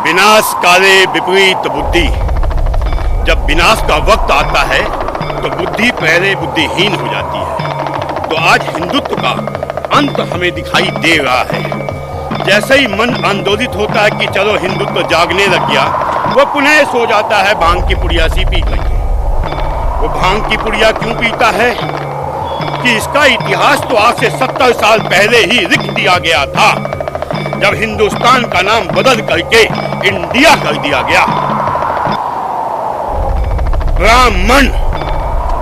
विनाश काले विपरीत बुद्धि। जब विनाश का वक्त आता है तो बुद्धि पहले बुद्धिहीन हो जाती है। तो आज हिंदुत्व का अंत हमें दिखाई दे रहा है। जैसे ही मन आंदोलित होता है कि चलो हिंदुत्व जागने लग गया, वो पुनः सो जाता है भांग की पुड़िया सी पी करके। वो भांग की पुड़िया क्यों पीता है कि इसका इतिहास तो आज से 70 साल पहले ही लिख दिया गया था, जब हिंदुस्तान का नाम बदल करके इंडिया कर दिया गया। ब्राह्मण,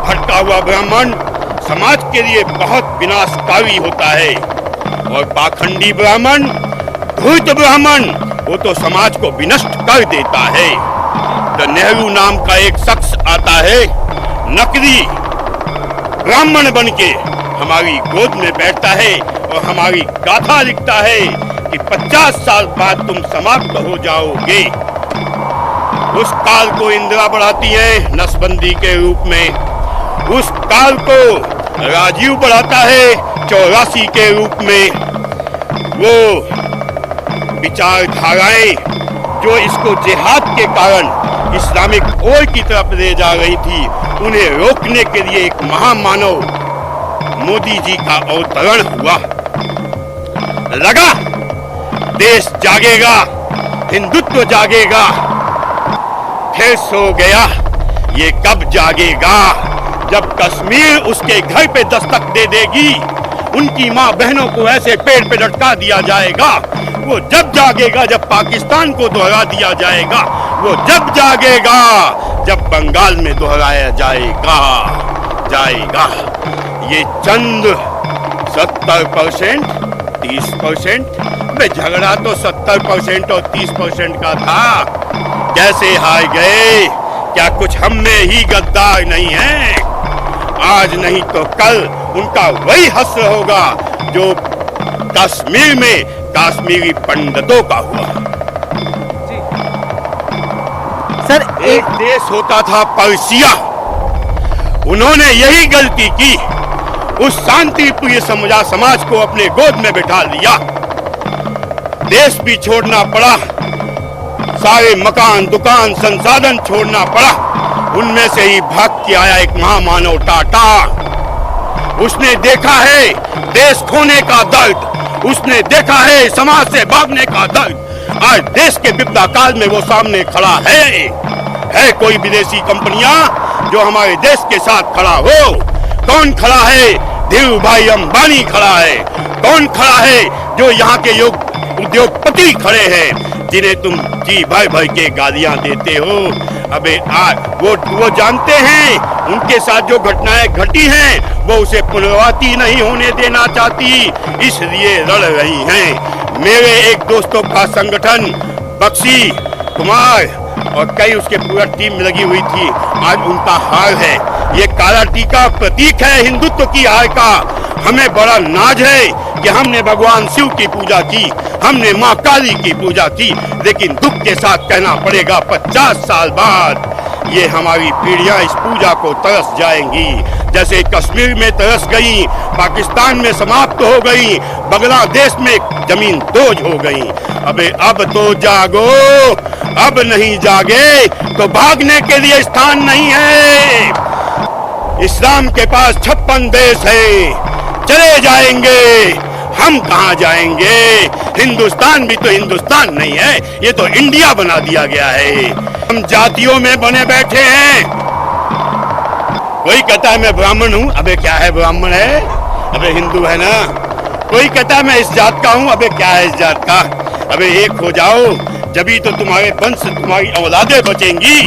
भटका हुआ ब्राह्मण समाज के लिए बहुत विनाशकारी होता है, और पाखंडी ब्राह्मण, धूर्त ब्राह्मण, वो तो समाज को विनष्ट कर देता है। तो नेहरू नाम का एक शख्स आता है, नकली ब्राह्मण बनके हमारी गोद में बैठता है और हमारी गाथा लिखता है कि 50 साल बाद तुम समाप्त हो जाओगे। उस काल को इंदिरा बढ़ाती है नसबंदी के रूप में, उस काल को राजीव बढ़ाता है 84 के रूप में। वो विचारधाराएं जो इसको जिहाद के कारण इस्लामिक ओर की तरफ ले जा रही थी, उन्हें रोकने के लिए एक महामानव मोदी जी का अवतरण हुआ। लगा देश जागेगा, हिंदुत्व जागेगा, फिर सो गया। ये कब जागेगा? जब कश्मीर उसके घर पे दस्तक दे देगी, उनकी माँ बहनों को ऐसे पेड़ पे लटका दिया जाएगा। वो जब जागेगा जब पाकिस्तान को दोहरा दिया जाएगा। वो जब जागेगा जब बंगाल में दोहराया जाएगा। ये चंद 70%, 30%, वे झगड़ा तो 70% और 30% का था। कैसे हार गए? क्या कुछ हम में ही गद्दार नहीं है? आज नहीं तो कल उनका वही हश्र होगा जो कश्मीर में काश्मीरी पंडितों का हुआ। सर, एक देश होता था पर्शिया, उन्होंने यही गलती की। उस शांतिप्रिय समाज को अपने गोद में बिठा लिया। देश भी छोड़ना पड़ा, सारे मकान, दुकान, संसाधन छोड़ना पड़ा। उनमें से ही भाग के आया एक महामानव टाटा। उसने देखा है देश खोने का दर्द, उसने देखा है समाज से भागने का दर्द। आज देश के विपदा काल में वो सामने खड़ा है कोई विदेशी कंपनियां जो हमारे देश के साथ खड़ा हो? कौन खड़ा है? धीरू भाई अंबानी खड़ा है। कौन खड़ा है? जो यहाँ के उद्योगपति खड़े हैं, जिन्हें तुम जी भर भर के गालियां देते हो। अबे वो जानते हैं उनके साथ जो घटनाएं घटी हैं वो उसे पुनरावृत्ति नहीं होने देना चाहती, इसलिए लड़ रही हैं। मेरे एक दोस्तों का संगठन बक्सी कुमार और कई उसके पूरा टीम लगी हुई थी, आज उनका हार है। ये काला टीका प्रतीक है हिंदुत्व की हार का। हमें बड़ा नाज है कि हमने भगवान शिव की पूजा की, हमने माँ काली की पूजा की, लेकिन दुख के साथ कहना पड़ेगा 50 साल बाद ये हमारी पीढ़ियां इस पूजा को तरस जाएंगी, जैसे कश्मीर में तरस गई, पाकिस्तान में समाप्त हो गई, बांग्लादेश में जमीन दोज हो गई। अबे अब तो जागो, अब नहीं जागे तो भागने के लिए स्थान नहीं है। इस्लाम के पास 56 देश है, चले जाएंगे, हम कहाँ जाएंगे? हिंदुस्तान भी तो हिंदुस्तान नहीं है, ये तो इंडिया बना दिया गया है। हम जातियों में बने बैठे हैं। कोई कहता है मैं ब्राह्मण हूँ, अबे क्या है ब्राह्मण है? अबे हिंदू है ना। कोई कहता है मैं इस जात का हूँ, अबे क्या है इस जात का? अबे एक हो जाओ, जभी तो तुम्हारे वंश, तुम्हारी औलादें बचेंगी।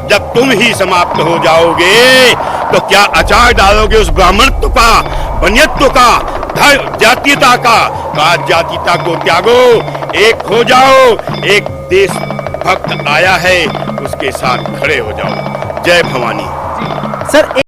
जब तुम ही समाप्त हो जाओगे तो क्या अचार डालोगे उस ब्राह्मणत्व का, बनियत्व का, जातीयता का? आज जातीयता को त्यागो, एक हो जाओ। एक देश भक्त आया है, उसके साथ खड़े हो जाओ। जय भवानी। सर